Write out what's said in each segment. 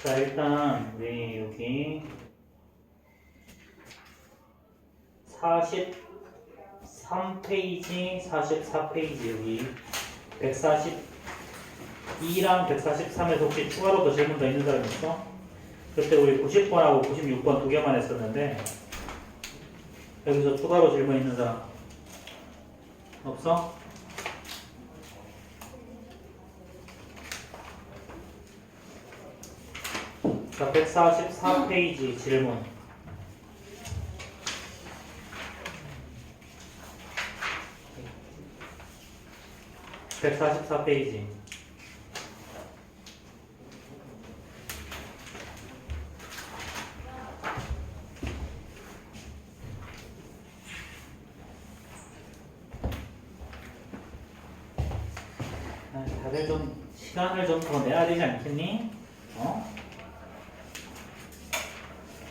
자, 일단 우리 여기 43페이지, 44페이지 여기 142랑 143에서 혹시 추가로 더 질문 더 있는 사람 있어? 그때 우리 90번하고 96번 두 개만 했었는데 여기서 추가로 질문 있는 사람 없어? 자, 144페이지 질문. (144페이지) 다들 좀 시간을 좀 더 내야 되지 않겠니?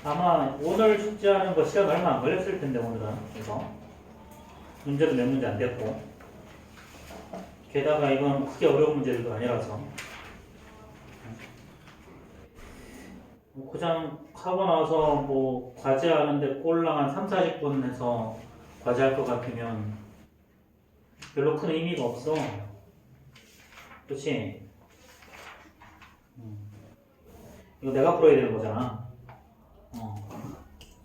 아마 오늘 숙제하는 거 시간 얼마 안 걸렸을 텐데 오늘은 이거 문제도 몇 문제 안 됐고 게다가 이건 크게 어려운 문제들도 아니라서 고장 하고 나서 뭐 과제하는데 꼴랑 한 3, 40분 해서 과제할 것 같으면 별로 큰 의미가 없어. 그렇지? 이거 내가 풀어야 되는 거잖아.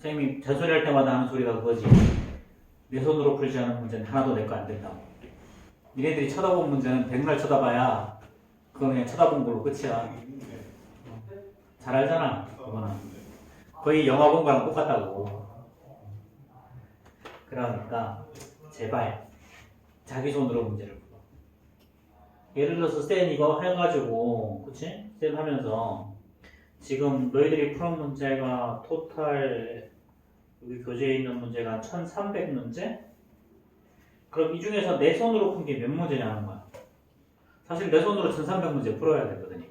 선생님이 잔소리 할 때마다 하는 소리가 그거지. 내 손으로 풀지 않은 문제는 하나도 내 거 안 된다고. 니네들이 쳐다본 문제는 백날 쳐다봐야 그건 그냥 쳐다본 걸로 끝이야. 잘 알잖아. 그거는 거의 영화 본 거랑 똑같다고. 그러니까 제발 자기 손으로 문제를 풀어. 예를 들어서 쌤 이거 해가지고 그치? 쌤 하면서 지금 너희들이 푸는 문제가 토탈 여기 교재에 있는 문제가 1300문제? 그럼 이 중에서 내 손으로 푼 게 몇 문제냐 하는 거야. 사실 내 손으로 1300문제 풀어야 되거든요.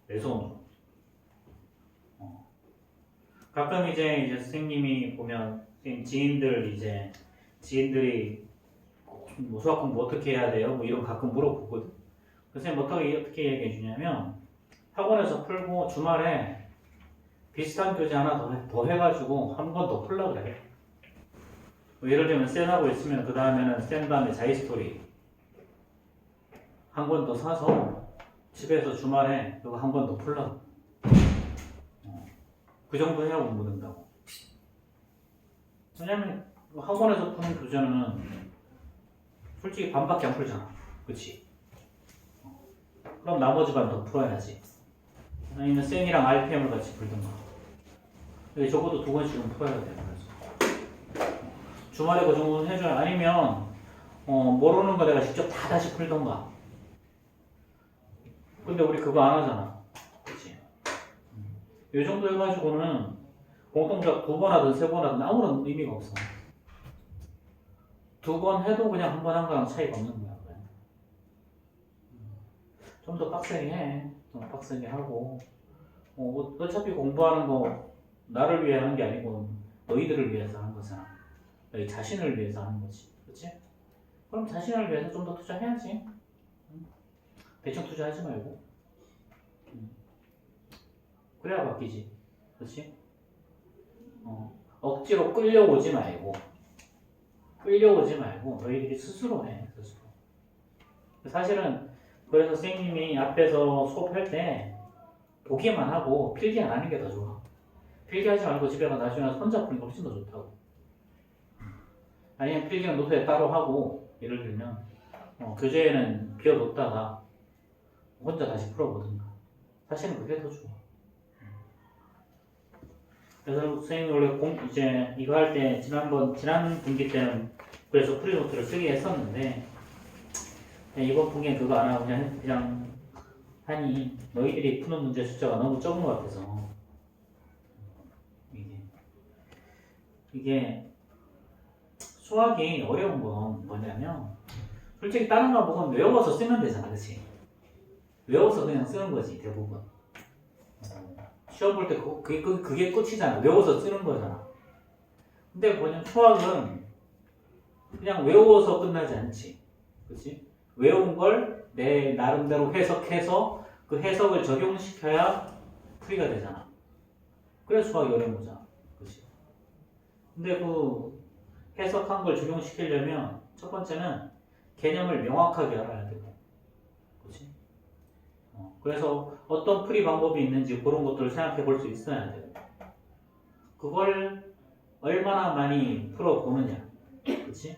내 손으로. 가끔 이제 선생님이 보면 지인들이 뭐 수학 공부 어떻게 해야 돼요? 뭐 이런 거 가끔 물어보거든. 선생님 어떻게 얘기해 주냐면 학원에서 풀고 주말에 비슷한 교재 하나 더 해가지고 한 번 더 풀려고 그래. 뭐 예를 들면 쌤하고 있으면 그 다음에는 쌤 다음에 자이스토리 한 권 더 사서 집에서 주말에 이거 한 번 더 풀려고. 그 정도 해야 공부 된다고. 왜냐면 학원에서 푸는 교재는 솔직히 반밖에 안 풀잖아. 그치? 그럼 나머지 반 더 풀어야지. 아니면 쌤이랑 RPM을 같이 풀든가. 여기 적어도 2권씩은 풀어야 돼. 그래서 주말에 그 정도는 해줘야. 아니면 모르는 거 내가 직접 다 다시 풀던가. 근데 우리 그거 안 하잖아. 그치? 이 정도 해가지고는 공통작 2번 하든 3번 하든 아무런 의미가 없어. 2번 해도 그냥 한 번 한 거랑 차이가 없는 거야. 좀 더 빡세게 해. 좀 빡세게 하고. 어차피 공부하는 거 나를 위해 하는 게 아니고 너희들을 위해서 하는 거잖아. 너희 자신을 위해서 하는 거지. 그치? 그럼 자신을 위해서 좀 더 투자해야지. 대충 투자하지 말고. 그래야 바뀌지. 그치? 억지로 끌려오지 말고 너희들이 스스로 해. 스스로. 사실은 그래서 선생님이 앞에서 수업할 때 보기만 하고 필기 안 하는 게 더 좋아. 필기하지 말고 집에 가서 나중에 혼자 푸는 게 훨씬 더 좋다고. 아니면 필기는 노트에 따로 하고 예를 들면 교재에는 비워뒀다가 혼자 다시 풀어보든가. 사실은 그게 더 좋아. 그래서 선생님이 원래 이제 이거 할 때 지난 분기 때는 그래서 프리노트를 쓰게 했었는데 이번 분기엔 그거 안 하고 그냥 하니 너희들이 푸는 문제 숫자가 너무 적은 것 같아서 이게 수학이 어려운 건 뭐냐면 솔직히 다른 과목은 외워서 쓰면 되잖아. 그치? 외워서 그냥 쓰는 거지 대부분. 시험 볼 때 그게 끝이잖아. 외워서 쓰는 거잖아. 근데 뭐냐면 수학은 그냥 외워서 끝나지 않지. 그치? 외운 걸 내 나름대로 해석해서 그 해석을 적용시켜야 풀이가 되잖아. 그래서 수학이 어려운 거잖아. 그치? 근데 그 해석한 걸 적용시키려면 첫 번째는 개념을 명확하게 알아야 되고, 그치? 그래서 어떤 풀이 방법이 있는지 그런 것들을 생각해 볼 수 있어야 돼요. 그걸 얼마나 많이 풀어보느냐. 그치?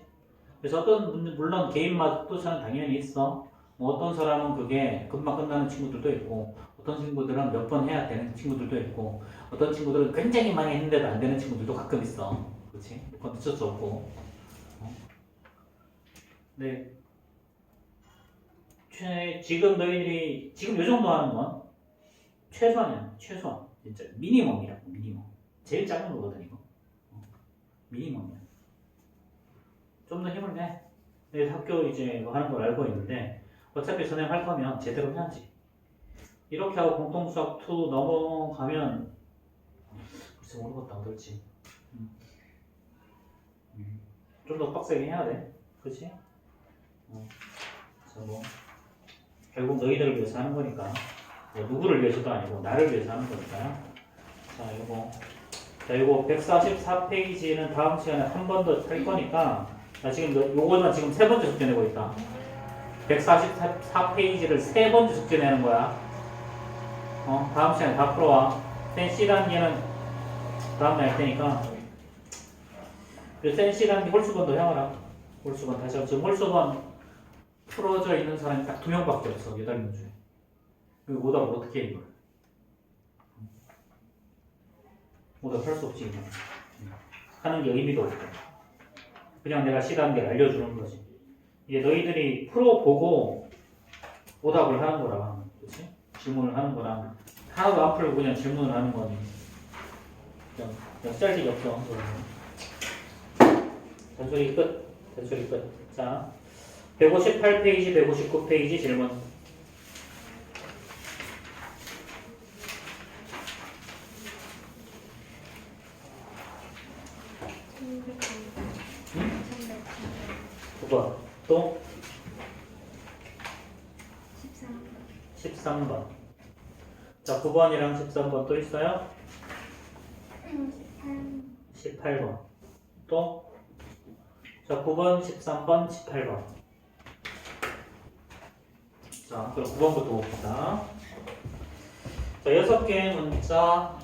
그래서 물론 개인 맛도차는 당연히 있어. 뭐 어떤 사람은 그게 금방 끝나는 친구들도 있고, 어떤 친구들은 몇 번 해야 되는 친구들도 있고, 어떤 친구들은 굉장히 많이 했는데도 안 되는 친구들도 가끔 있어. 그치? 그건 어쩔 수 없고. 네. 지금 너희들이, 지금 요 정도 하는 건 최소한이야. 최소한. 진짜. 미니멈이라고, 미니멈. 제일 작은 거거든, 이거. 미니멈이야. 좀 더 힘을 내. 내일 학교 이제 하는 걸 알고 있는데, 어차피 선행할 거면 제대로 해야지. 이렇게 하고 공통수학 2 넘어가면, 글쎄 모르겠다, 어떨지. 좀 더 빡세게 해야 돼. 그치? 그래서 뭐, 결국 너희들을 위해서 하는 거니까. 뭐 누구를 위해서도 아니고, 나를 위해서 하는 거니까요. 자, 이거 144페이지는 다음 시간에 한 번 더 할 거니까, 나 지금 요거는 지금 세 번째 숙제 내고 있다. 144페이지를 세 번째 숙제 내는 거야. 다음 시간에 다 풀어와. 센 C단계는 다음날 할 테니까. 그 센 C단계 홀수번도 해와라. 홀수번 다시 한번. 지금 홀수번 풀어져 있는 사람이 딱 2명밖에 없어. 8명 중에. 이거 오답을 어떻게 해, 이걸? 오답 할 수 없지, 이거. 하는 게 의미가 없고. 그냥 내가 C단계를 알려주는 거지. 이게 너희들이 풀어보고 오답을 하는 거랑, 그치? 질문을 하는 거랑, 하나도 안 풀고 그냥 질문을 하는 거니. 그냥 짤데기 없어. 잔소리 끝. 잔소리 끝. 자, 158페이지, 159페이지 질문. 응? 9번. 또? 13번. 자, 9번이랑 13번 또 있어요? 18번. 또? 자, 9번, 13번, 18번. 자, 그럼 9번부터 봅시다. 자, 6개의 문자.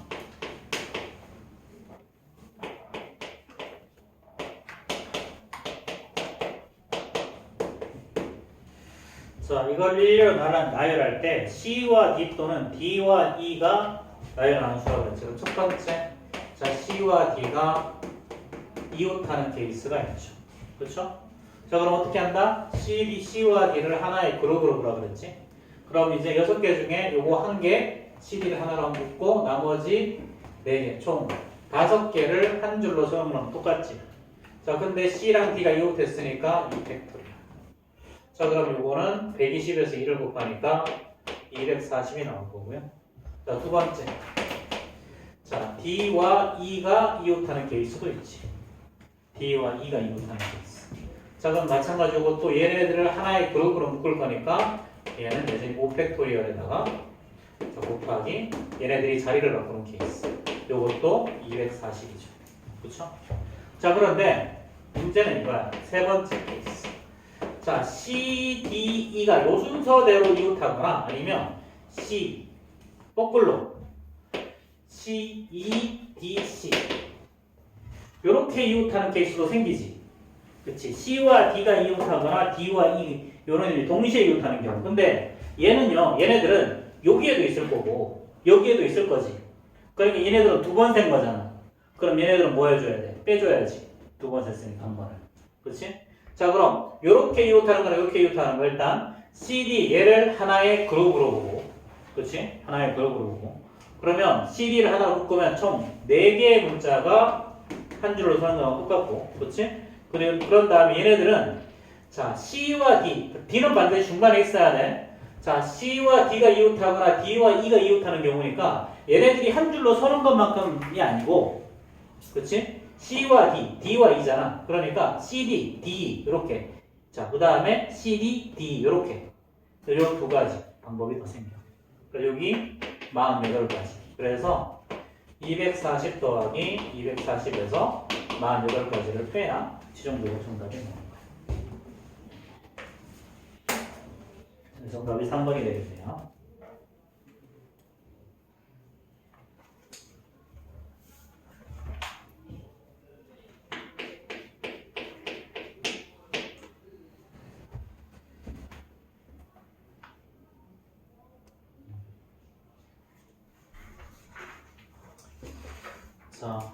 자, 이걸 일렬로 나열할 때 C와 D 또는 D와 E가 나열하는 수라고 했죠. 첫 번째, 자, C와 D가 이웃하는 케이스가 있죠. 그렇죠? 자, 그럼 어떻게 한다? C와 D를 하나의 그룹으로 보라 그랬지? 그럼 이제 6개 중에 요거 1개, CD를 하나로 묶고 나머지 4개, 총 5개를 한 줄로 세우면 똑같지? 자, 근데 C랑 D가 이웃했으니까 2팩토리야. 자, 그럼 요거는 120에서 1을 곱하니까 240이 나올 거고요. 자, 두 번째. 자, D와 E가 이웃하는 케이스도 있지. D와 E가 이웃하는 케이스. 자, 그럼 마찬가지로 또 얘네들을 하나의 그룹으로 묶을 거니까 얘는 여전히 5팩토리얼에다가 자, 곱하기 얘네들이 자리를 바꾸는 케이스. 요것도 240이죠. 그쵸? 자, 그런데 문제는 이거야. 세 번째 케이스. 자, C, D, E가 요 순서대로 이웃하거나 아니면 C, 거꾸로 C, E, D, C 요렇게 이웃하는 케이스도 생기지. 그치? C와 D가 이웃하거나 D와 E 요런 애들이 동시에 이웃하는 경우. 근데 얘는요, 얘네들은 여기에도 있을 거고 여기에도 있을 거지. 그러니까 얘네들은 두 번 센 거잖아. 그럼 얘네들은 뭐 해줘야 돼? 빼줘야지. 두 번 셌으니까 한 번을. 그치? 자, 그럼 요렇게 이웃하는 거랑 요렇게 이웃하는 거 일단 CD 얘를 하나의 그룹으로 보고, 그렇지? 하나의 그룹으로 보고. 그러면 CD를 하나로 묶으면 총 4개의 문자가 한 줄로 서는 거랑 똑같고, 그렇지? 그런 다음에 얘네들은 자, C와 D, D는 반드시 중간에 있어야 돼. 자, C와 D가 이웃하거나 D와 E가 이웃하는 경우니까 얘네들이 한 줄로 서는 것만큼이 아니고, 그렇지? C와 D, D와 E잖아. 그러니까 CD, D 이렇게 자, 그 다음에 CD, D 이렇게 이 두 가지 방법이 더 생겨. 그러니까 여기 48가지. 그래서 240 더하기 240에서 48가지를 빼야 지정도로 정답이 나옵니다. 정답이 3번이 되겠네요. 자,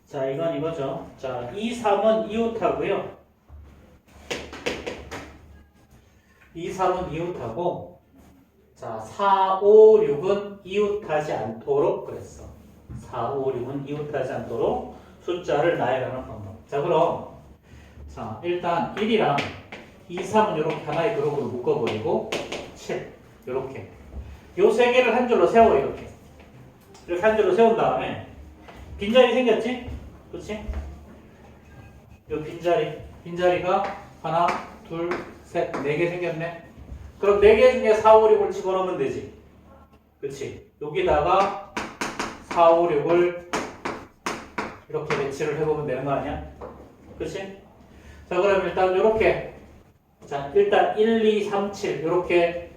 자, 이건 이거죠. 자, 2, 3은 이웃하고요. 2, 3은 이웃하고, 자, 4, 5, 6은 이웃하지 않도록 그랬어. 4, 5, 6은 이웃하지 않도록 숫자를 나열하는 방법. 자, 그럼, 자, 일단 1이랑 2, 3은 이렇게 하나의 그룹으로 묶어버리고, 7, 이렇게. 요 세 개를 한 줄로 세워, 이렇게. 이렇게 한 줄로 세운 다음에, 빈자리 생겼지? 그렇지? 요 빈자리가 하나, 둘, 셋, 네 개 생겼네. 그럼 네 개 중에 4, 5, 6을 집어넣으면 되지. 그렇지? 여기다가 4, 5, 6을 이렇게 배치를 해보면 되는 거 아니야? 그렇지? 자, 그럼 일단 이렇게, 자, 일단 1, 2, 3, 7 이렇게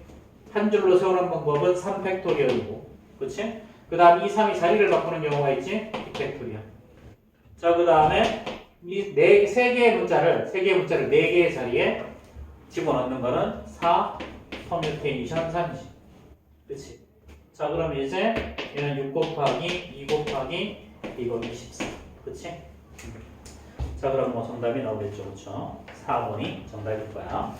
한 줄로 세우는 방법은 3팩토리얼이고, 그렇지? 그 다음 2, 3이 자리를 바꾸는 경우가 있지? 2팩토리얼. 자, 그 다음에 이 세 개의 문자를 4개의 자리에 집어넣는 거는 4 퍼뮤테이션 3이지. 그치? 자, 그럼 이제 얘는 6 곱하기 2 곱하기 이거 24. 그치? 자, 그럼 뭐 정답이 나오겠죠. 그쵸? 4번이 정답일 거야.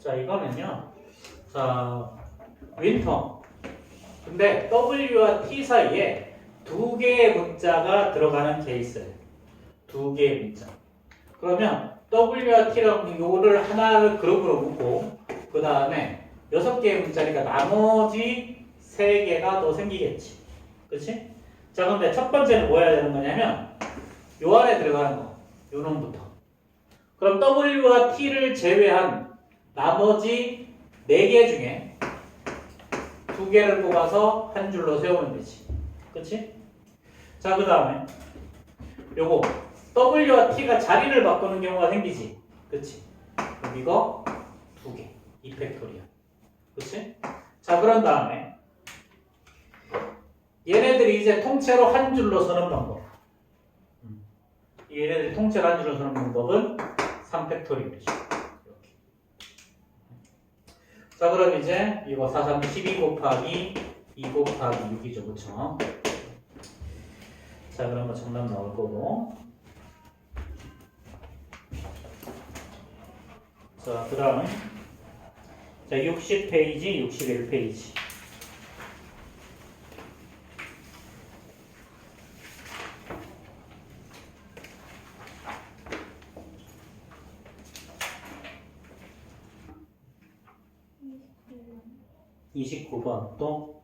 자, 이거는요. 자, 윈터. 근데 W와 T 사이에 두 개의 문자가 들어가는 케이스예요. 두 개의 문자. 그러면 W와 T랑 요거를 하나를 그룹으로 묶고 그 다음에 6개의 문자니까 나머지 3개가 더 생기겠지. 그치? 자, 근데 첫 번째는 뭐 해야 되는 거냐면 요 안에 들어가는 거. 요 놈부터. 그럼 W와 T를 제외한 나머지 4개 중에 2개를 뽑아서 한 줄로 세우면 되지. 그치? 자, 그 다음에 요거 W와 T가 자리를 바꾸는 경우가 생기지. 그치? 그럼 이거 2개. 2팩토리얼. 그치? 자, 그런 다음에 얘네들이 이제 통째로 한 줄로 서는 방법. 얘네들이 통째로 한 줄로 서는 방법은 3팩토리얼이지. 자, 그럼 이제 이거 4, 3, 12 곱하기 2 곱하기 6이죠. 그쵸? 자, 그러면 정답 나올 거고. 자, 그 다음. 자, 60페이지, 61페이지. (29번) 또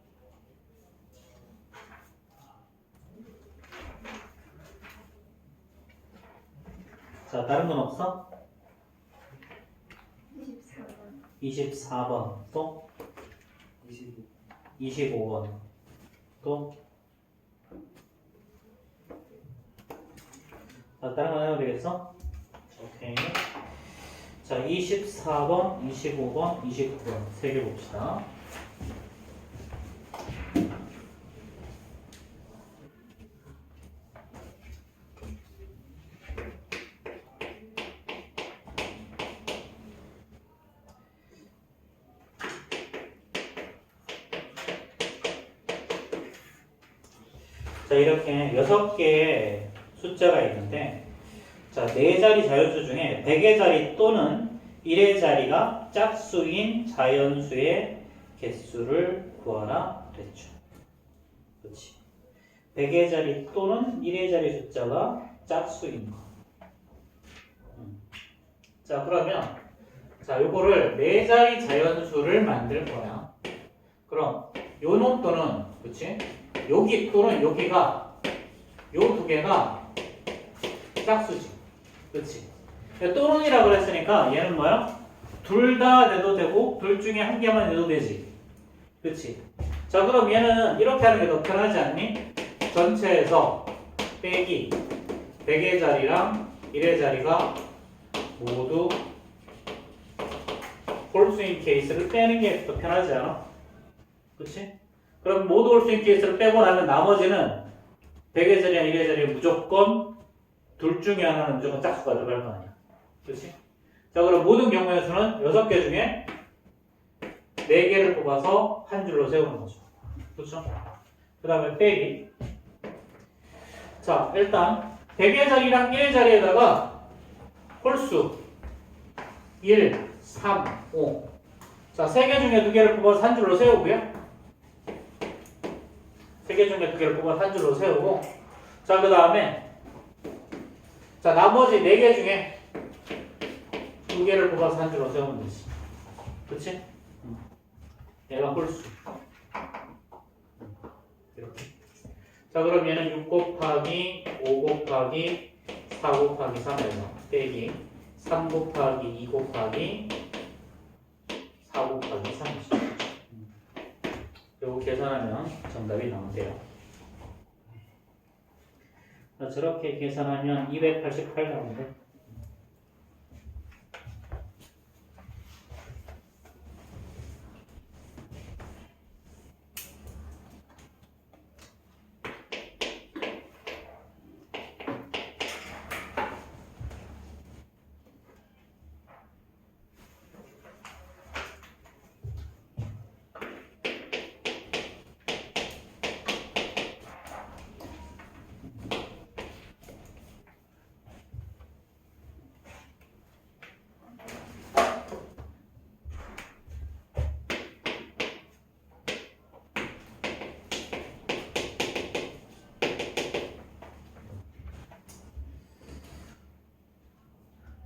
자, 다른 건 없어? 24번 또 25번 또 자, 다른 거 해도 되겠어? 오케이. 자, 24번, 25번, 29번 세 개 봅시다. 자, 이렇게 6개의 숫자가 있는데, 자, 4자리 자연수 중에 100의 자리 또는 1의 자리가 짝수인 자연수의 개수를 구하라 그랬죠. 그렇지. 100의 자리 또는 1의 자리 숫자가 짝수인 거. 자, 그러면 자, 요거를 4자리 자연수를 만들 거야. 그럼 요 놈 또는, 그렇지? 여기 또는 여기가 요 두 개가 짝수지. 그렇지? 또는이라 그랬으니까 얘는 뭐야? 둘 다 내도 되고 둘 중에 한 개만 내도 되지. 그렇지? 자, 그럼 얘는 이렇게 하는 게 더 편하지 않니? 전체에서 빼기 100의 자리랑 1의 자리가 모두 홀수인 케이스를 빼는 게 더 편하지 않아? 그렇지? 그럼 모두 홀수인 케이스를 빼고 나면 나머지는 100의 자리랑 1의 자리에 무조건 둘 중에 하나는 무조건 짝수가 들어갈 거 아니야. 그렇지? 자, 그럼 모든 경우의 수는 6개 중에 4개를 뽑아서 한 줄로 세우는 거죠. 그렇죠? 그 다음에 빼기. 자, 일단 100의 자리랑 1의 자리에다가 홀수 1, 3, 5. 자, 3개 중에 2개를 뽑아서 한 줄로 세우고요. 3개 중에 2개를 뽑아서 한 줄로 세우고. 자, 그 다음에 자, 나머지 4개 중에 2개를 뽑아서 한 줄로 세우면 되지. 그치? 얘가 홀수. 이렇게. 자, 그럼 얘는 6 곱하기 5 곱하기 4 곱하기 3에서 빼기 3 곱하기 2 곱하기 4 곱하기 30. 요거 계산하면 정답이 나온대요. 자, 저렇게 계산하면 288 나오는데.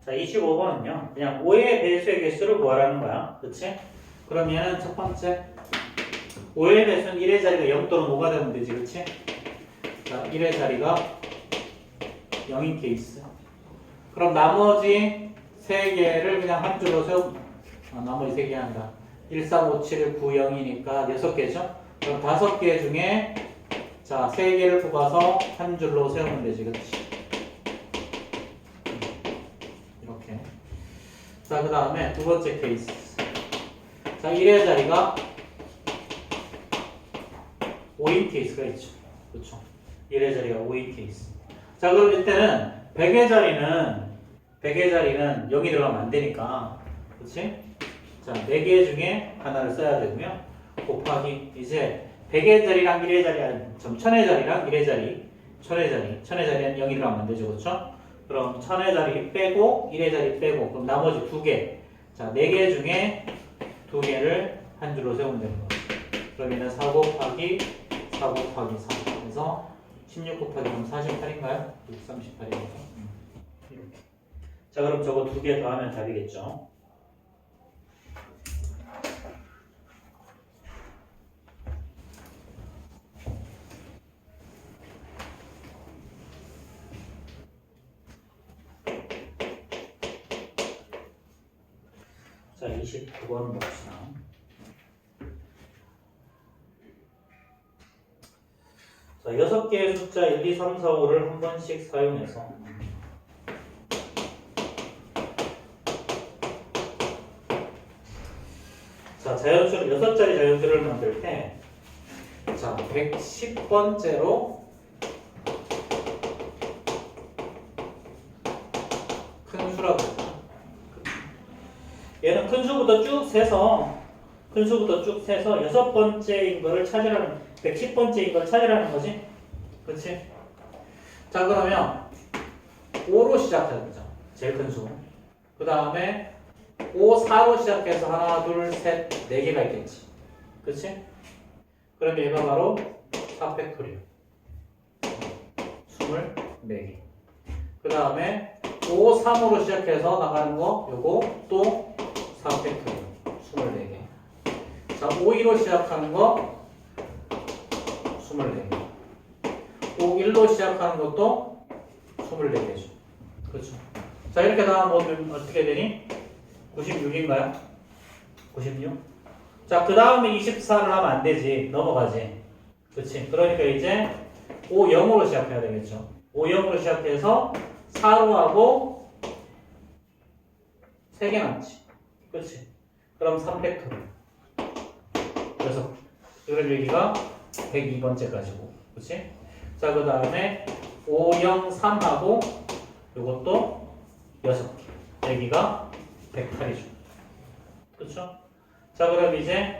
자, 25번은요. 그냥 5의 배수의 개수를 구하라는 거야. 그치? 그럼 얘는 첫 번째 5의 배수는 1의 자리가 0 또는 5가 되면 되지. 그치? 자, 1의 자리가 0인 케이스. 그럼 나머지 3개를 그냥 한 줄로 세우. 나머지 3개 한다. 1, 3, 5, 7, 9, 0이니까 6개죠? 그럼 5개 중에 자, 3개를 뽑아서 한 줄로 세우면 되지. 그치? 자, 그 다음에 두 번째 케이스. 자, 1의 자리가 5인 케이스가 있죠. 그렇죠? 1의 자리가 5인 케이스. 자, 그럼 이때는 100의 자리는 0이 들어가면 안 되니까. 그렇지? 자, 4개 중에 하나를 써야 되고요. 곱하기 이제 100의 자리랑 1의 자리, 1000의 자리랑 1의 자리, 1000의 자리는 0이 들어가면 안 되죠. 그렇죠? 그럼 1000의 자리 빼고 1의 자리 빼고 그럼 나머지 2개. 자, 4개 중에 2개를 한 줄로 세우면 되는 거죠. 그럼 얘는 4 곱하기 4 곱하기 3. 그래서 16 곱하기 3 48인가요? 638이니까. 이렇게. 자, 그럼 저거 2개 더하면 답이겠죠. 자, 29번 봅시다. 자, 6개의 숫자 1, 2, 3, 4, 5를 한 번씩 사용해서 자, 자연수를 6자리 자연수를 만들 때 자, 110번째로 큰 수라고 했다. 얘는 큰 수부터 쭉 세서 여섯 번째인 거를 찾으라는 110번째인 걸 찾으라는 거지. 그렇지? 자, 그러면 5로 시작하는 거죠. 제일 큰 수. 그 다음에 5, 4로 시작해서 하나, 둘, 셋, 4개가 있겠지. 그렇지? 그럼 얘가 바로 4팩토리얼. 24개. 그 다음에 5, 3으로 시작해서 나가는 거 요거 또 4팩토리얼. 24개. 자, 5, 2로 시작하는 거 24개. 5, 1로 시작하는 것도 24개죠. 그렇죠. 자, 이렇게 다 넣으면 어떻게 되니? 96인가요? 96? 자, 그 다음에 24를 하면 안 되지. 넘어가지. 그치? 그러니까 이제 5, 0으로 시작해야 되겠죠. 5, 0으로 시작해서 4로 하고 3개 남지. 그치? 그럼 3팩토리얼. 그래서 이런 얘기가 102번째까지고. 그치? 자, 그 다음에 5, 0, 3하고 요것도 6개. 여기가 108이죠. 그쵸? 자, 그럼 이제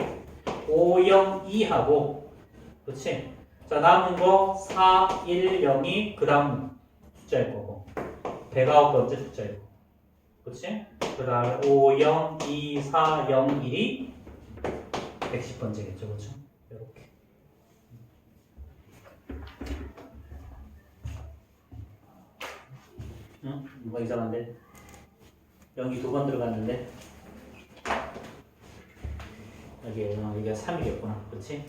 5, 0, 2하고 그치? 자, 남은 거 4, 1, 0이 그 다음 숫자일 거고 109번째 숫자일 거고 그치? 그 다음에 5, 0, 2, 4, 0, 1이 110번째겠죠. 그쵸? 이렇게. 응? 뭐가 이상한데? 0이 2번 들어갔는데 여기가 3이겠구나. 그치?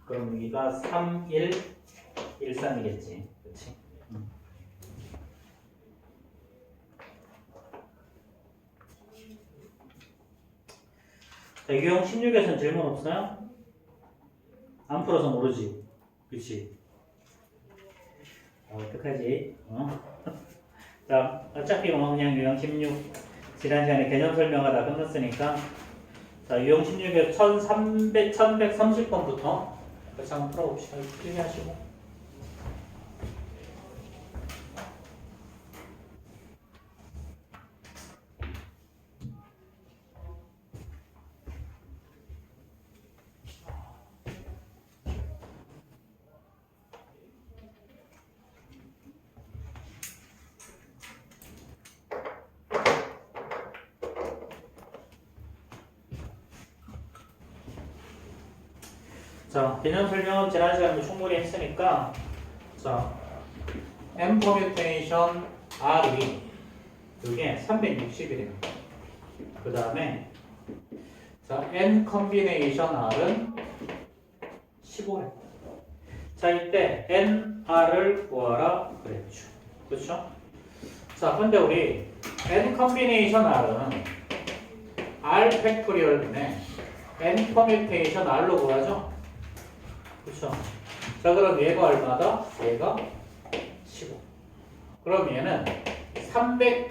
그럼 여기가 3, 1, 1, 3이겠지. 그치? 자, 유형 16에서는 질문 없어요? 안 풀어서 모르지. 그치? 어떡하지? 자, 어차피 그냥 유형 16 지난 시간에 개념 설명가 다 끝났으니까 자, 유형 16에 1130번부터 같이 한번 풀어봅시다. 클리어하시고 자, 개념 설명은 지난 시간에 충분히 했으니까 자, M 퍼뮤테이션 R이 이게 360이래요. 그 다음에 자, N 컨비네이션 R은 15래. 자, 이때 NR을 구하라 그랬죠. 그렇죠? 자, 근데 우리 N 컨비네이션 R은 R 팩토리얼분의 N 퍼뮤테이션 R로 구하죠? 그렇죠? 자, 그럼 얘가 얼마다? 얘가 15. 그럼 얘는 300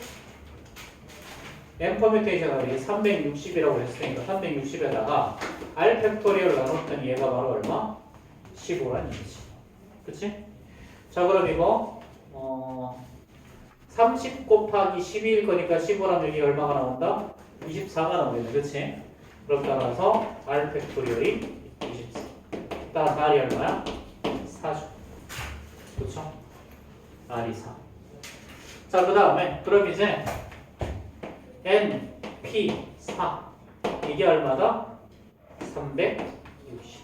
M 퍼뮤테이션이 360이라고 했으니까 360에다가 R 팩토리얼을 나눴더니 얘가 바로 얼마? 15라는 얘기지. 그치? 자, 그럼 이거 30 곱하기 12일 거니까 15라면 여기 얼마가 나온다? 24가 나오겠네. 그치? 그럼 따라서 R 팩토리얼이 24. 따라서 R이 얼마야? 4죠. 그쵸? R이 4. 자, 그 다음에 그럼 이제 N, P, 4 이게 얼마다? 360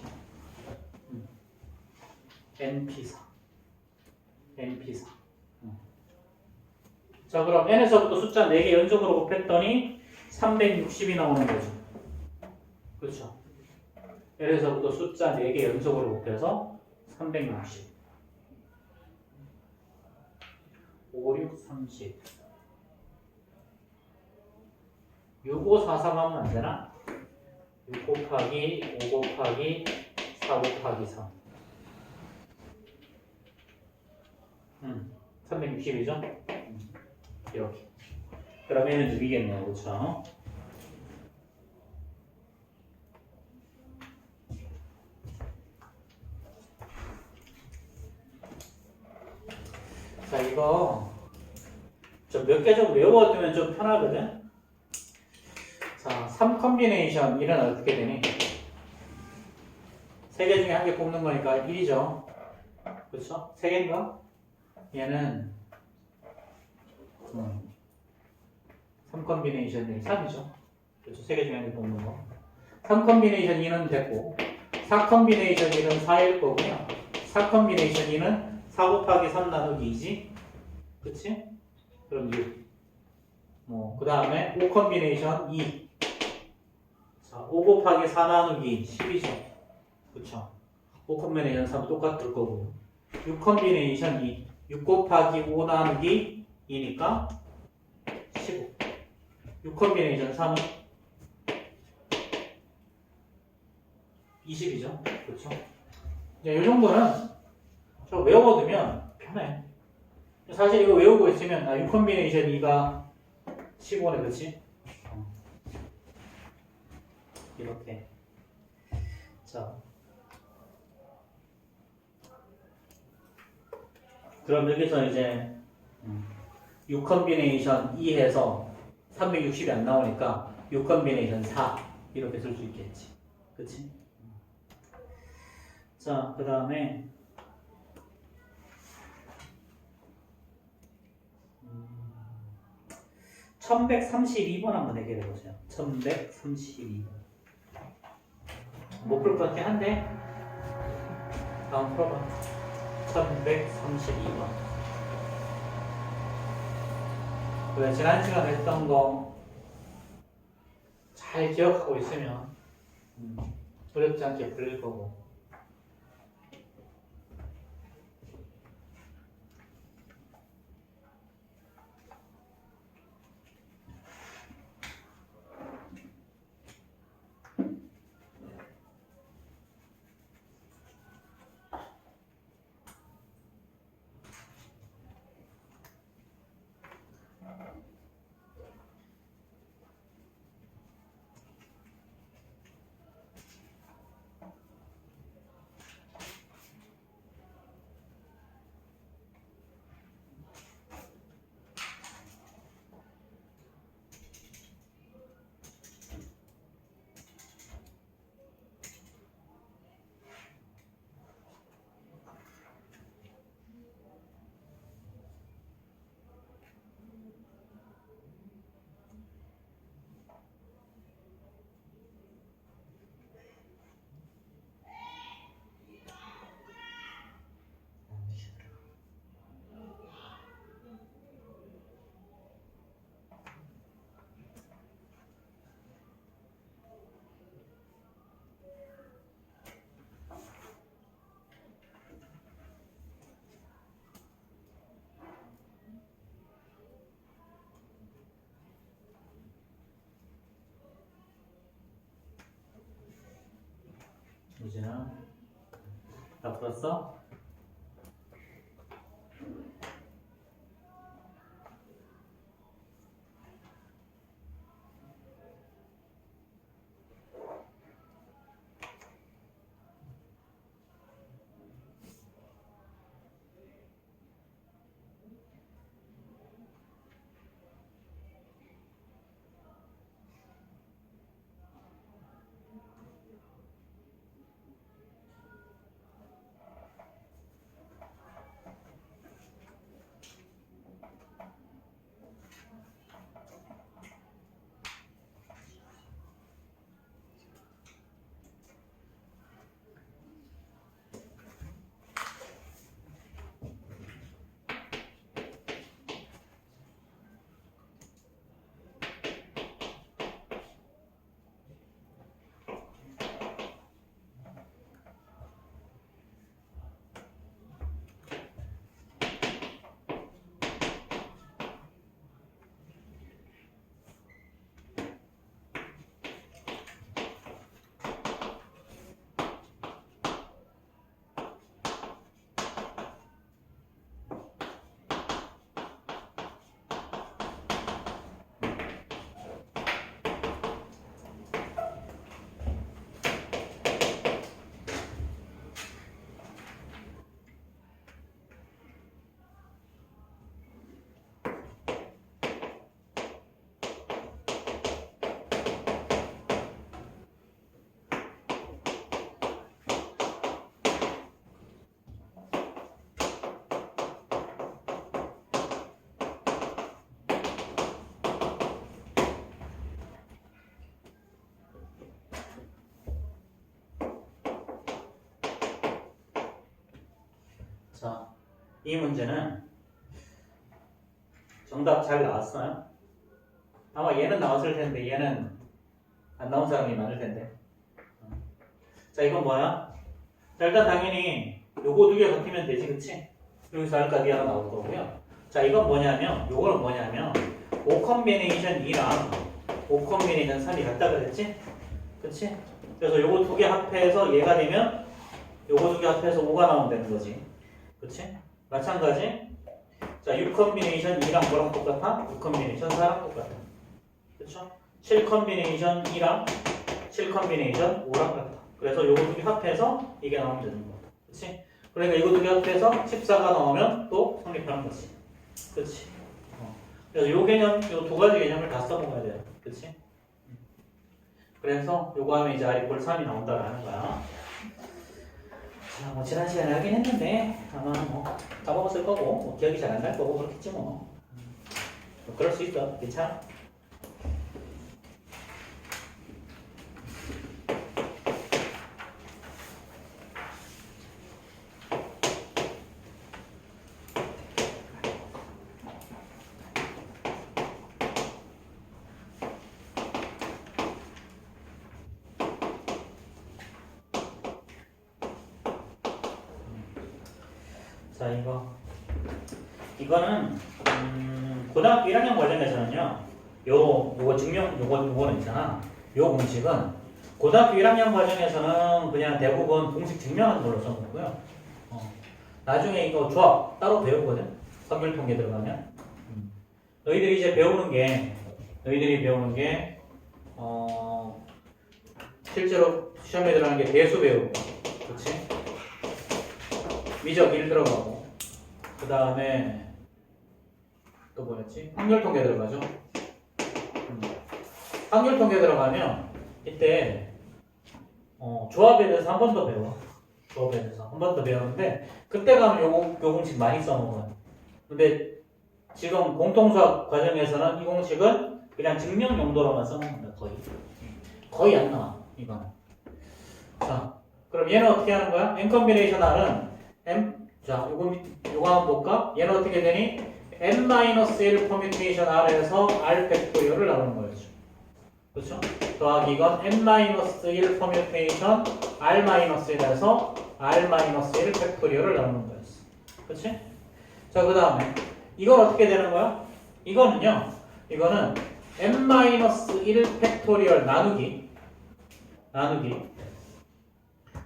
NP4 NP4 자, 그럼 N에서부터 숫자 4개 연속으로 곱했더니 360이 나오는 거죠. 그렇죠? N에서부터 숫자 4개 연속으로 곱해서 360 5, 6, 30 6, 5, 4, 3 하면 안 되나? 6 곱하기 5 곱하기 4 곱하기 3 360이죠? 이렇게 그럼 얘는 6이겠네요. 그렇죠? 몇 개 좀 외워두면 좀 편하거든. 자, 3컴비네이션 1은 어떻게 되니? 3개 중에 한 개 뽑는 거니까 1이죠. 그렇죠? 3개인가? 얘는 3컴비네이션 1, 3이죠. 그렇죠? 3개 중에 한 개 뽑는 거. 3컴비네이션 2는 됐고 4컴비네이션 1은 4일 거고요. 4컴비네이션 2는 4 곱하기 3 나누기 2지? 그치? 그럼 6. 그 다음에 5컴비네이션 2. 자, 5 곱하기 4 나누기 10이죠. 그쵸? 5컴비네이션 3 똑같을 거고. 6컴비네이션 2. 6 곱하기 5 나누기 2니까 15. 6컴비네이션 3은 20이죠. 그쵸? 이제 이 정도는 좀 외워두면 편해. 사실 이거 외우고 있으면 6컴비네이션 2가 15네, 그치? 이렇게. 자. 그럼 여기서 이제 6컴비네이션 2 해서 360이 안 나오니까 6컴비네이션 4 이렇게 쓸 수 있겠지. 그치? 자, 그 다음에 1132번 한번 해결해 보세요. 1132번. 못 풀 것 같긴 한데 다음 풀어봐. 1132번. 그래, 지난 시간에 했던 거 잘 기억하고 있으면 어렵지 않게 풀릴 거고. 이제는 다 풀었어? 자, 이 문제는 정답 잘 나왔어요? 아마 얘는 나왔을 텐데 얘는 안 나온 사람이 많을 텐데. 자, 이건 뭐야? 자, 일단 당연히 요거 두 개 섞이면 되지, 그치? 여기서 알까기가 나올 거고요. 자, 이건 뭐냐면, 요거는 뭐냐면 5 컨비네이션 2랑 5 컨비네이션 3이 같다 그랬지? 그치? 그래서 요거 두 개 합해서 얘가 되면 요거 두 개 합해서 5가 나오면 되는 거지. 그치? 마찬가지. 자, 6 컨비네이션 2랑 뭐랑 똑같아? 6 컨비네이션 4랑 똑같아. 그쵸? 7 컨비네이션 2랑 7 컨비네이션 5랑 같아. 그래서 요거 두 개 합해서 이게 나오면 되는 거다. 그치? 그러니까 이거 두 개 합해서 14가 나오면 또 성립하는 거지. 그치? 그래서 요 개념, 요 두 가지 개념을 다 써먹어야 돼요. 그치? 그래서 요거 하면 이제 I 볼 3이 나온다라는 거야. 자, 뭐 지난 시간에 하긴 했는데 아마 뭐 까먹었을 거고 뭐 기억이 잘 안 날 거고 그렇겠지 뭐. 뭐 그럴 수 있어. 괜찮아? 자, 이거는 고등학교 1학년 과정에서는요. 요거 증명 요거는 있잖아. 요 공식은 고등학교 1학년 과정에서는 그냥 대부분 공식 증명하는 걸로 써놓고요. 나중에 이거 조합 따로 배우거든. 확률 통계 들어가면. 너희들이 배우는 게 실제로 시험에 들어가는 게 대수 배우고, 그렇지? 미적 1 들어가고, 그 다음에 또 뭐였지? 확률 통계 들어가죠. 확률 통계 들어가면 이때 조합에 대해서 한 번 더 배워. 조합에 대해서 한 번 더 배우는데 그때 가면 요 공식 많이 써먹어요. 근데 지금 공통수학 과정에서는 이 공식은 그냥 증명 용도로만 써먹는다. 거의 안 나와. 이거는. 자, 그럼 얘는 어떻게 하는 거야? n 컨비네이션 R은 자, 요거 한번 볼까? 얘는 어떻게 되니? n-1 퍼뮤테이션 R에서 R 팩토리얼을 나누는 거였죠. 그렇죠? 더하기 이건 n-1 퍼뮤테이션 R-1에서 R-1 팩토리얼을 나누는 거였어. 그렇지? 자, 그 다음에 이건 어떻게 되는 거야? 이거는 n-1 팩토리얼 나누기.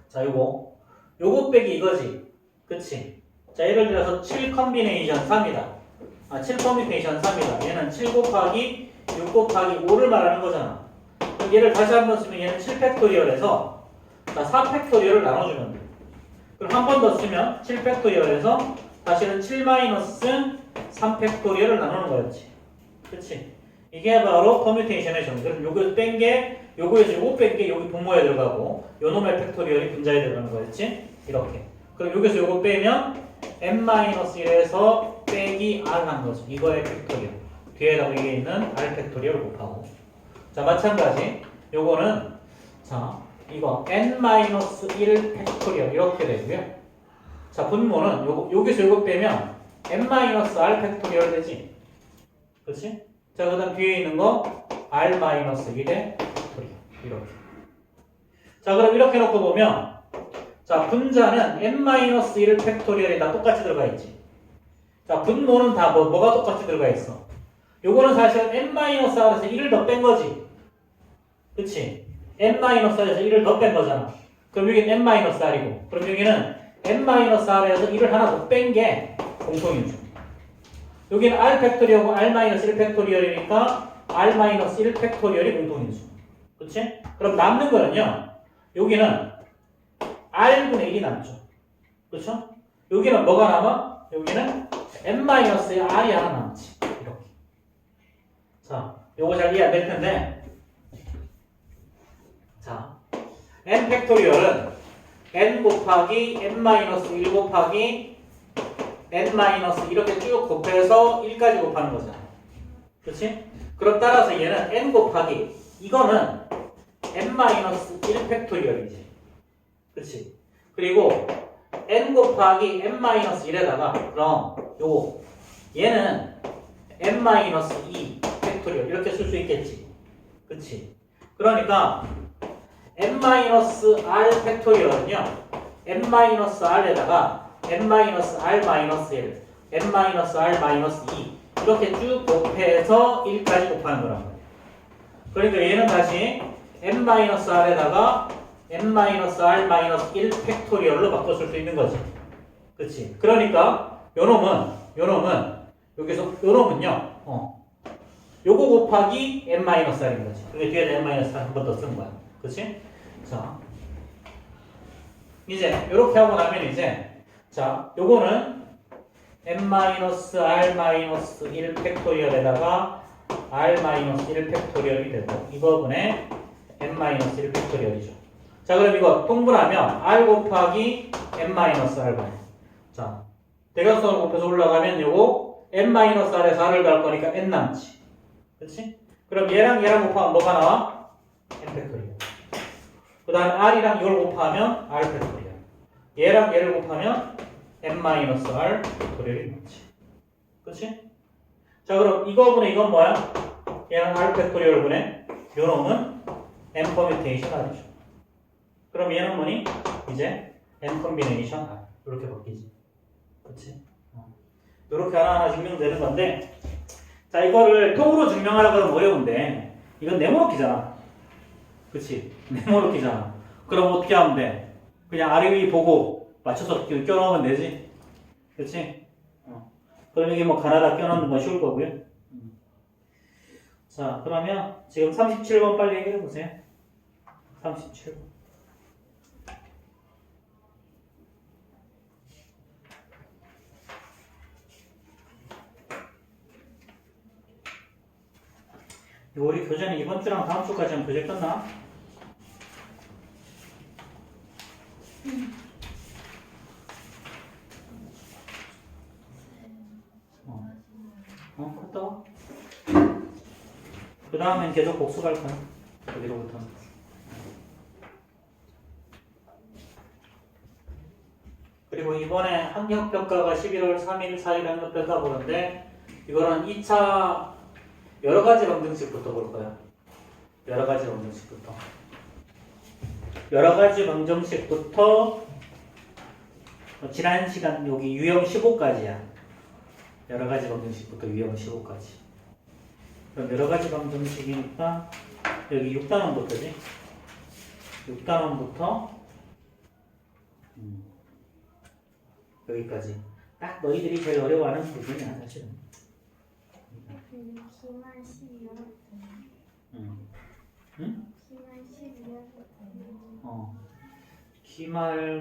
자, 요거 빼기 이거지. 그치? 자, 예를 들어서 7 컨비네이션 3이다. 7 퍼뮤테이션 3이다. 얘는 7 곱하기 6 곱하기 5를 말하는 거잖아. 그럼 얘를 다시 한번 쓰면 얘는 7 팩토리얼에서 4 팩토리얼을 나눠주면 돼. 그럼 한 번 더 쓰면 7 팩토리얼에서 다시는 7 마이너스 3 팩토리얼을 나누는 거였지. 그치? 이게 바로 퍼뮤테이션의 정의. 그럼 요거 뺀 게, 요거에서 요거 뺀 게 여기 분모에 들어가고 요 놈의 팩토리얼이 분자에 들어가는 거였지? 이렇게. 그럼 여기서 요거 빼면 n-1에서 빼기 r 한 거죠. 이거의 팩토리얼. 뒤에다가 이게 있는 r 팩토리얼 곱하고. 자, 마찬가지. 요거는 자, 이거 n-1 팩토리얼 이렇게 되고요. 자, 분모는 여기서 요거 빼면 n-r 팩토리얼 되지. 그렇지? 자, 그 다음 뒤에 있는 거 r-1의 팩토리얼 이렇게. 자, 그럼 이렇게 놓고 보면 자, 분자는 n-1 팩토리얼이 다 똑같이 들어가 있지. 자, 분모는 다 뭐가 똑같이 들어가 있어. 요거는 사실 n-r에서 1을 더 뺀 거지. 그치? n-r에서 1을 더 뺀 거잖아. 그럼 여기는 n-r이고, 그럼 여기는 n-r에서 1을 하나 더 뺀 게 공통인수. 여기는 r 팩토리얼하고 r-1 팩토리얼이니까 r-1 팩토리얼이 공통인수. 그치? 그럼 남는 거는요, 여기는 r분의 1이 남죠. 그렇죠? 여기는 뭐가 남아? 여기는 n-의 r이 하나 남지. 이렇게. 자, 요거 잘 이해 안 될 텐데. 자, n 팩토리얼은 n 곱하기 n-1 곱하기 n- 이렇게 쭉 곱해서 1까지 곱하는 거잖아. 그렇지? 그럼 따라서 얘는 n 곱하기 이거는 n-1 팩토리얼이지. 그렇지? 그리고 n 곱하기 n-1에다가 그럼 요거 얘는 n-2 팩토리얼 이렇게 쓸 수 있겠지. 그치? 그러니까 n-r 팩토리얼은요 n-r에다가 n-r-1 n-r-2 이렇게 쭉 곱해서 1까지 곱하는 거란 말이야. 그러니까 얘는 다시 n-r에다가 n-r-1 팩토리얼로 바꿔 쓸 수 있는 거지. 그치? 그러니까 요놈은 여기서 요놈은요 요거 곱하기 n-r인 거지. 그게 뒤에 n-r 한 번 더 쓴 거야. 그치? 자 이제 요렇게 하고 나면 이제 자 요거는 n-r-1 팩토리얼에다가 r-1 팩토리얼이 되고 이 부분에 n-1 팩토리얼이죠. 자 그럼 이거 통분하면 r 곱하기 n-r만 자 대각선을 곱해서 올라가면 요거 n-r에서 r을 더할 거니까 n 남지. 그렇지? 그럼 얘랑 곱하면 뭐가 나와? n 팩토리얼. 그 다음에 r이랑 이걸 곱하면 r 팩토리얼. 얘랑 얘를 곱하면 n-r 팩토리얼이 나오지. 그렇지? 자 그럼 이거분의 이건 뭐야? 얘는 r 팩토리얼분의 요놈은 n 퍼뮤테이션 r이죠. 그럼 얘는 뭐니? 이제 n 컴비네이션 r 이렇게 바뀌지. 그렇지? 이렇게 하나하나 증명되는 건데 자 이거를 통으로 증명하려고 하면 어려운데 이건 네모놓기잖아. 그치? 네모놓기잖아. 그럼 어떻게 하면 돼? 그냥 아래 위 보고 맞춰서 껴넣으면 되지. 그치? 그럼 여기 뭐 가나다 껴넣는 건 쉬울 거고요. 자 그러면 지금 37번 빨리 얘기해 보세요. 37번. 우리 교재는 이번 주랑 다음 주까지 하면 교재 끝나? 갔다 그 다음엔 계속 복습할 거야. 여기로부터. 그리고 이번에 학력평가가 11월 3일, 4일 학력평가 보는데 이거는 2차 여러가지 방정식부터 볼 거야. 여러가지 방정식부터 지난 시간 여기 유형 15까지야. 여러가지 방정식부터 유형 15까지. 그럼 여러가지 방정식이니까 여기 6단원부터지. 6단원부터 여기까지. 딱 너희들이 제일 어려워하는 부분이야 사실은. 기말 12월 응? 기말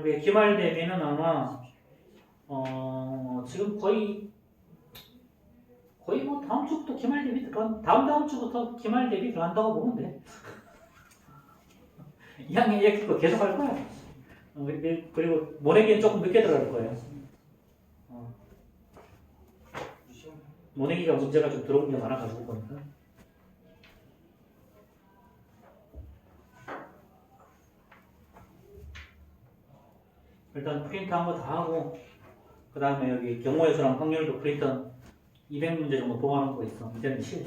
12월 기말 대비는 아마 지금 거의 뭐 다음 주부터 기말 대비 다음 주부터 기말 대비 들어간다고 보면 돼. 2학년 1학기 거 계속 할 거야. 그리고 모내기는 조금 늦게 들어갈 거예요. 모내기가 문제가 좀 들어온 게 많아가지고 보니까. 일단 프린트 한 거 다 하고 그 다음에 여기 경우의 수랑 확률도 프린트 200문제 정도 뽑아놓은 거 있어. 이제는 쉬워.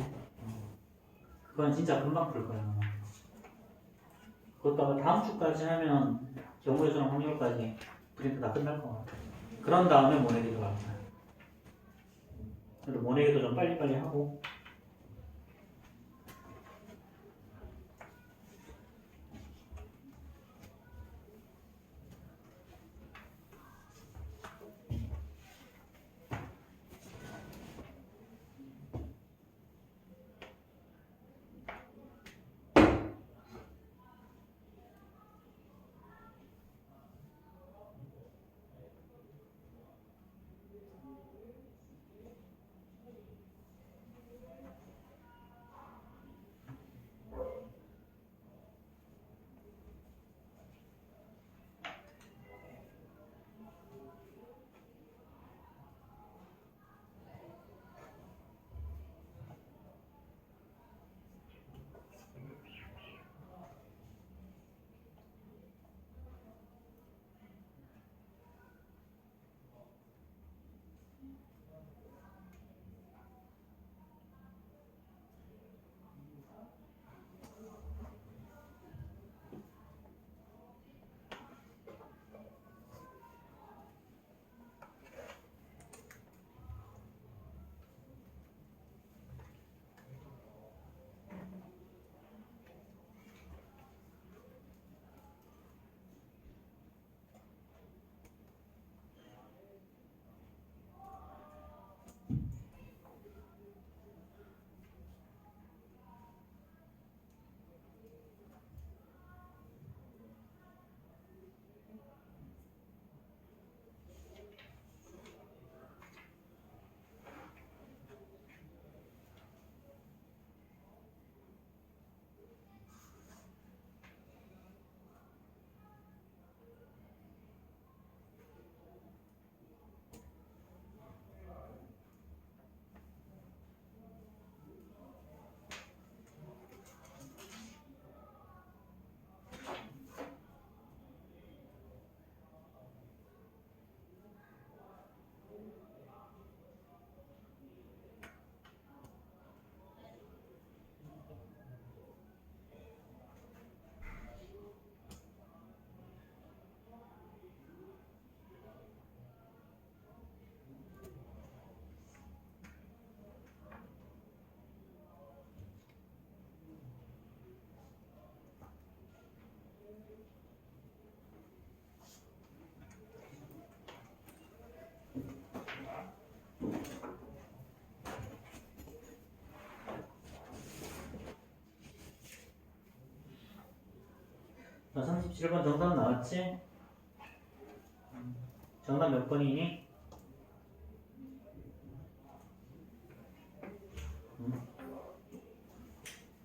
그건 진짜 금방 풀 거야. 그것도 아마 다음 주까지 하면 경우의 수랑 확률까지 프린트 다 끝날 거 같아. 그런 다음에 모내기 들어갈 거야. 그래도 모내기도 좀 빨리빨리 하고 37번 정답 나왔지? 정답 몇 번이니?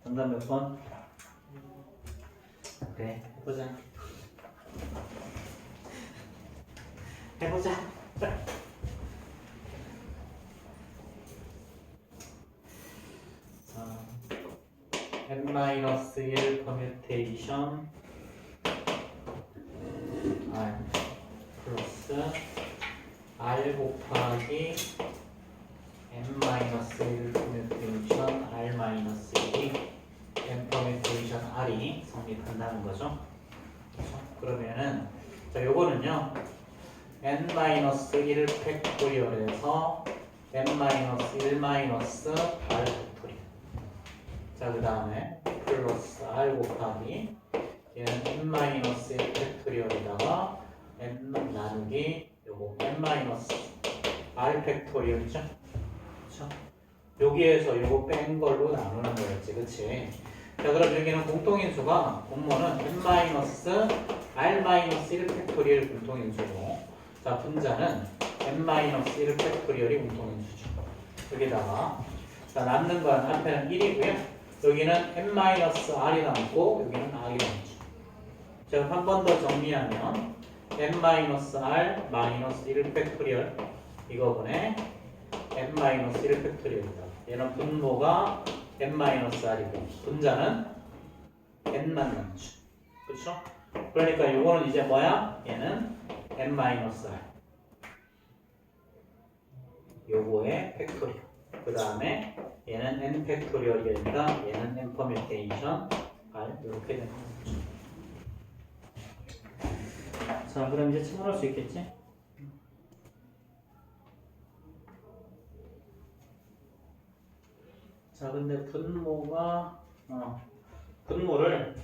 정답 몇 번? 그래, 해보자. 해보자. 자, n-1 퍼뮤테이션 r 플러스 r 곱하기 n-1 퍼뮤테이션 r-1이 n 퍼뮤테이션 r이 성립한다는 거죠. 그러면은 자 요거는요 n-1 팩토리얼에서 n-1 r 팩토리얼. 자 그 다음에 플러스 r 곱하기 얘는 n-1 팩토리얼에다가 n 나누기 요거 n-r 팩토리얼이죠. 그쵸? 여기에서 요거 뺀 걸로 나누는 거였지, 그치? 자 그럼 여기는 공통인수가 분모는 n-r-1 팩토리얼 공통인수고 자 분자는 n-1 팩토리얼이 공통인수죠. 여기다가 자 남는 건 앞에는 1이고요 여기는 n-r이 남고 여기는 r이 남죠. 자 한 번 더 정리하면 n-r-1 팩토리얼 이거분의 n-1 팩토리얼이다. 얘는 분모가 n-r이고 분자는 n만 남죠. 그렇죠? 그러니까 요거는 이제 뭐야? 얘는 n-r 요거의 팩토리얼. 그 다음에 얘는 n 팩토리얼이니까 얘는 n 퍼뮤테이션 r 이렇게 되는 거죠. 자 그럼 이제 친구할 수 있겠지? 자 근데 분모가 분모를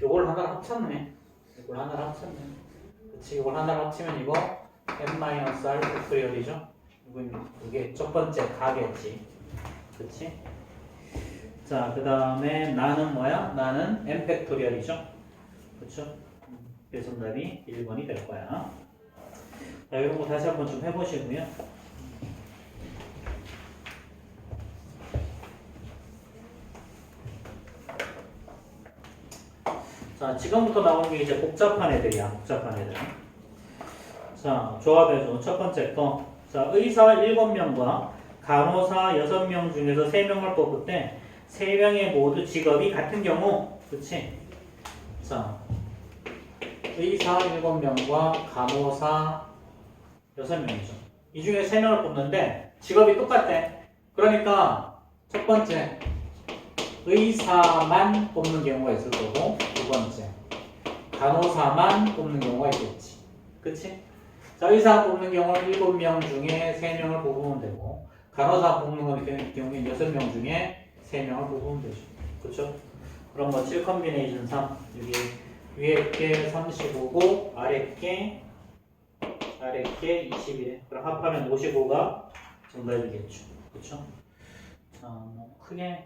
요걸 하나를 합쳤네. 이걸 하나를 합쳤네. 그치 이걸 하나를 합치면 이거 n-r 팩토리얼이죠. 이게 첫 번째 가겠지. 그치? 자 그 다음에 나는 뭐야? 나는 n 팩토리얼이죠. 그쵸? 그래서 정답이 1번이 될 거야. 자 이런 거 다시 한번 좀 해보시고요. 자, 지금부터 나오는 게 이제 복잡한 애들이야. 복잡한 애들. 자, 조합해줘. 첫 번째 거. 자, 의사 7명과 간호사 6명 중에서 3명을 뽑을 때 3명의 모두 직업이 같은 경우. 그치? 자, 의사 7명과 간호사 6명이죠. 이 중에 3명을 뽑는데 직업이 똑같대. 그러니까 첫 번째 의사만 뽑는 경우가 있을 거고 두 번째 간호사만 뽑는 경우가 있겠지. 그치? 자, 의사 뽑는 경우는 7명 중에 3명을 뽑으면 되고 간호사 뽑는 경우는 6명 중에 3명을 뽑으면 되죠. 그쵸? 그럼 뭐 7 컨비네이션 3 여기 위에 게 35고 아래 게 21이래. 그럼 합하면 55가 정답이겠죠. 그쵸? 자, 뭐 크게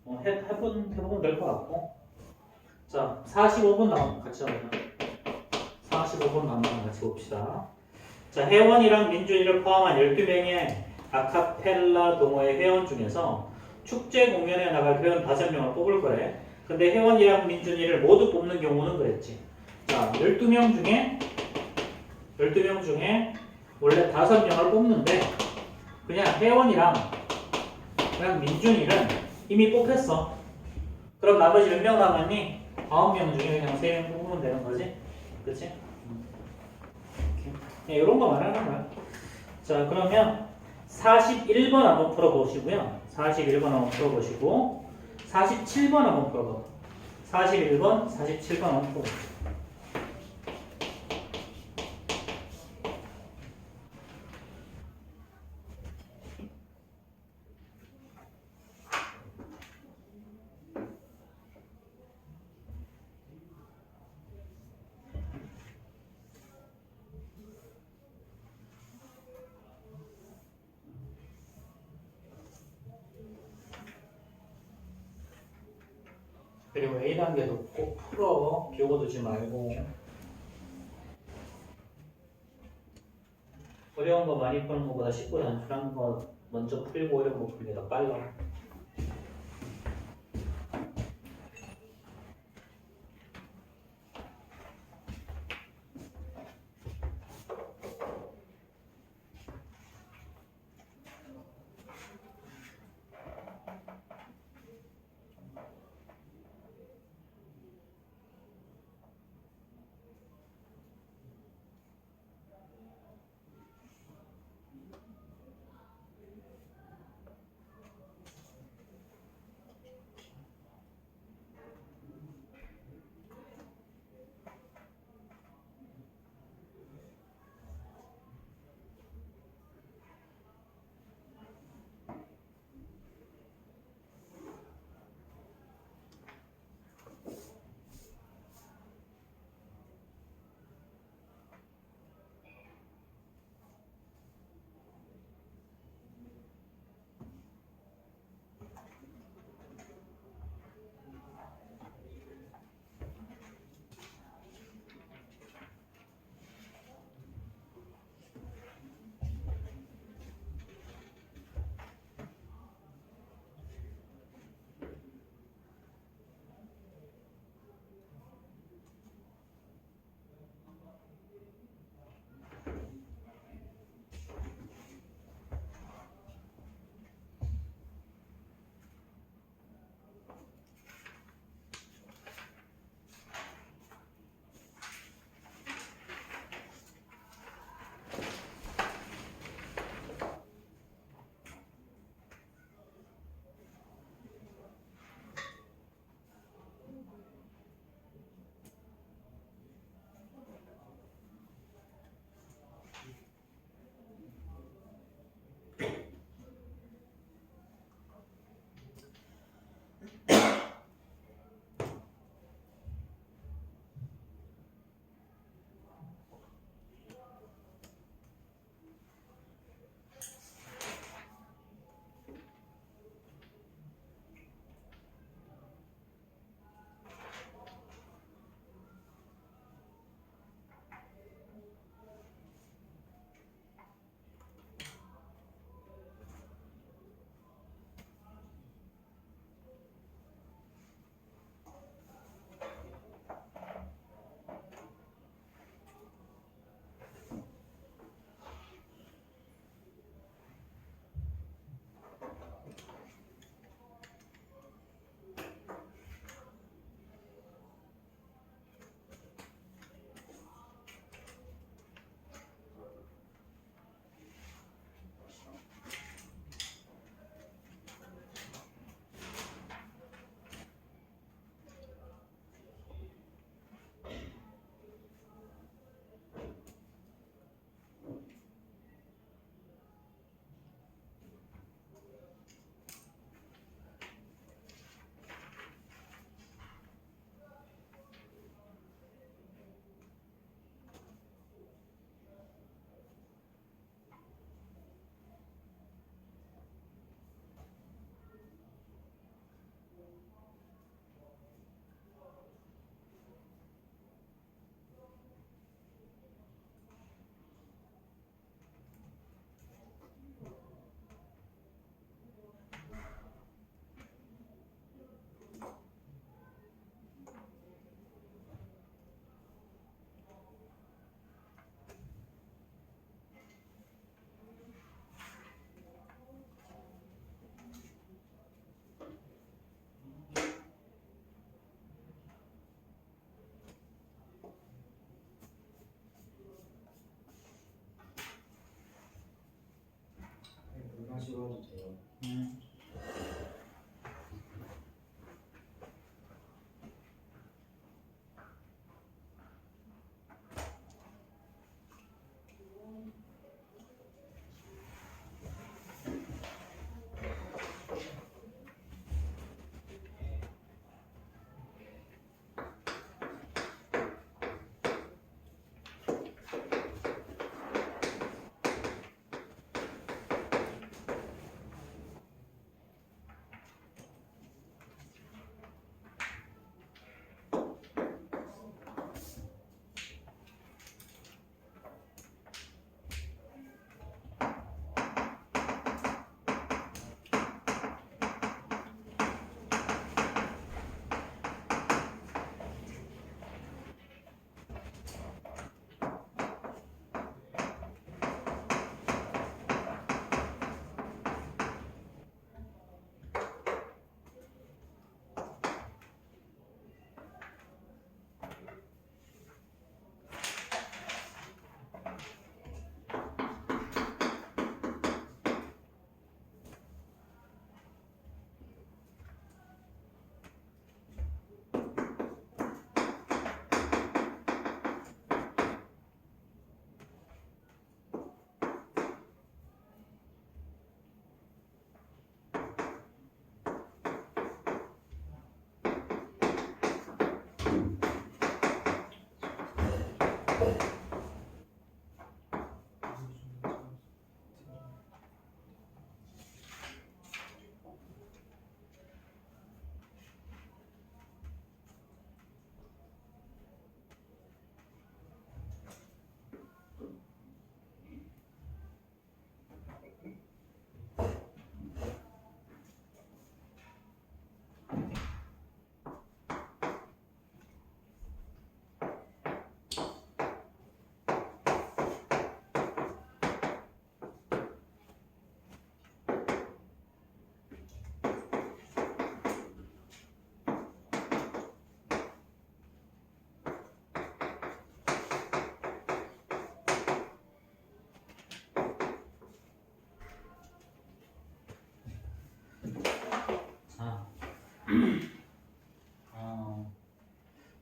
해보면 될 것 같고. 자, 45분 나오면 같이 하자. 45분 나오면 같이 봅시다. 자, 혜원이랑 민준이를 포함한 12명의 아카펠라 동호회 회원 중에서 축제 공연에 나갈 회원 5명을 뽑을 거래. 근데 혜원이랑 민준이를 모두 뽑는 경우는 그랬지. 자, 12명 중에 원래 5명을 뽑는데 그냥 혜원이랑 그냥 민준이는 이미 뽑혔어. 그럼 나머지 몇 명 남았니? 9명 중에 그냥 3명 뽑으면 되는 거지. 그치? 네, 이런 거 말하는 거야. 자, 그러면 41번 한번 풀어보시고요. 41번 한번 풀어보시고 47번 한번 풀어봐. 41번, 47번 한번 풀어보시고. 그리고 A단계도 꼭 풀어. 비워두지 말고. 어려운 거 많이 푸는 것보다 쉽고 단순한 거 먼저 풀고 어려운 거 풀는 게 더 빨라.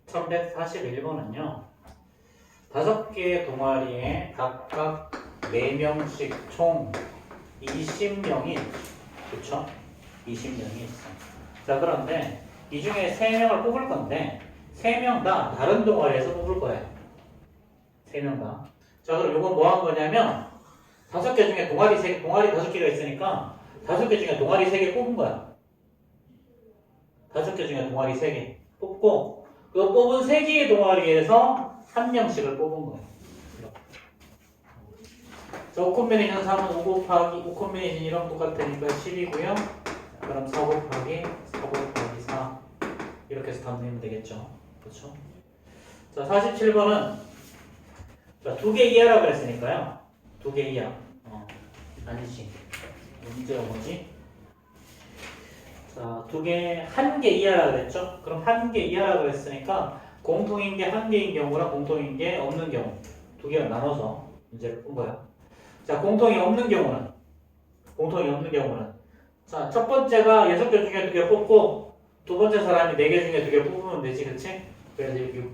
자, 1141번은요. 5개의 동아리에 각각 4명씩 총 20명이, 그쵸? 20명이 있어. 자, 그런데 이 중에 3명을 뽑을 건데 3명 다 다른 동아리에서 뽑을 거예요. 3명 다. 자, 그럼 이건 뭐 한 거냐면 5개 중에 동아리 5개가 있으니까 5개 중에 동아리 3개 뽑은 거야. 5개 중에 동아리 3개 뽑고 그 뽑은 3개의 동아리에서 1명씩을 뽑은 거예요. 자, 5 콤비네이션 3은 5 곱하기 5 콤비네이션 이랑 똑같으니까 10이고요. 그럼 4 곱하기 4 곱하기 4 이렇게 해서 답 내면 되겠죠. 그렇죠? 자, 47번은 자, 2개 이하라고 그랬으니까요. 2개 이하. 아니지. 문제가 뭐지? 자, 1개 이하라고 그랬죠? 그럼 1개 이하라고 했으니까 공통인 게 1개인 경우랑 공통인 게 없는 경우 2개가 나눠서 문제를 푼 거야. 자, 공통이 없는 경우는 자, 첫 번째가 6개 중에 2개 뽑고 두 번째 사람이 4개 중에 2개 뽑으면 되지, 그치? 그래서 이렇게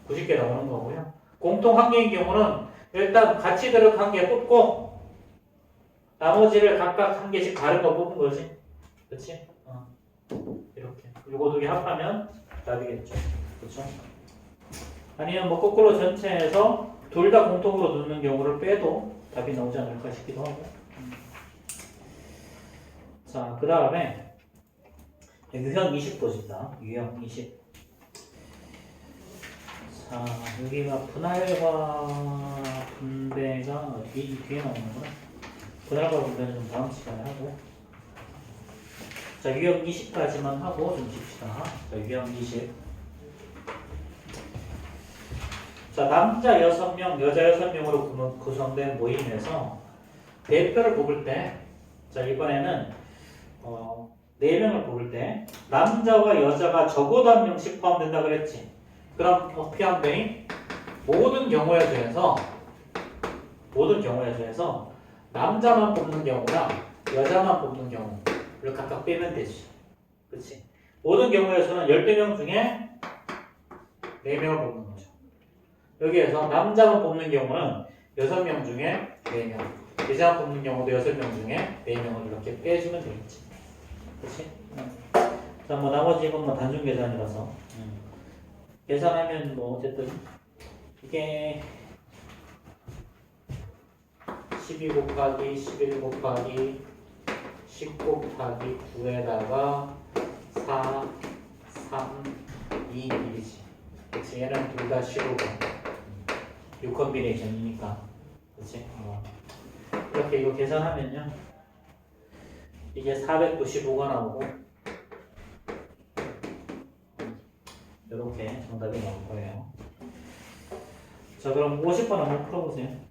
90개 나오는 거고요. 공통 1개인 경우는 일단 같이 들어간 1개 뽑고 나머지를 각각 1개씩 다른 거 뽑은 거지. 그치? 이렇게. 요거 2개 합하면 답이겠죠. 그쵸? 아니면 뭐 거꾸로 전체에서 둘 다 공통으로 넣는 경우를 빼도 답이 나오지 않을까 싶기도 하고. 자, 그 다음에 유형 20 보십니다. 유형 20. 자, 여기가 분할과 분배가 뒤에 나오는구나. 분할과 분배는 좀 다음 시간에 하고. 자, 유형 20까지만 하고 좀 칩시다. 자, 유형 20. 자, 남자 6명, 여자 6명으로 구성된 모임에서 대표를 뽑을 때, 자, 이번에는 4명을 뽑을 때 남자와 여자가 적어도 1명씩 포함된다 그랬지. 그럼 어떻게 하면 되니? 모든 경우에 대해서 남자만 뽑는 경우랑 여자만 뽑는 경우를 각각 빼면 되지. 그치? 모든 경우에서는 12명 중에 4명을 뽑는 거죠. 여기에서 남자만 뽑는 경우는 6명 중에 4명, 여자만 뽑는 경우도 6명 중에 4명을 이렇게 빼주면 되겠지. 그치? 자, 뭐 나머지 이건 뭐 단순 계산이라서 계산하면 뭐 어쨌든 이게 12 곱하기 11 곱하기 10 곱하기 9에다가 4, 3, 2, 1이지. 그치? 얘는 둘 다 15고 6 콤비네이션이니까. 그치? 이렇게 이거 계산하면요. 이게 495가 나오고 이렇게 정답이 나올 거예요. 자, 그럼 50번 한번 풀어보세요.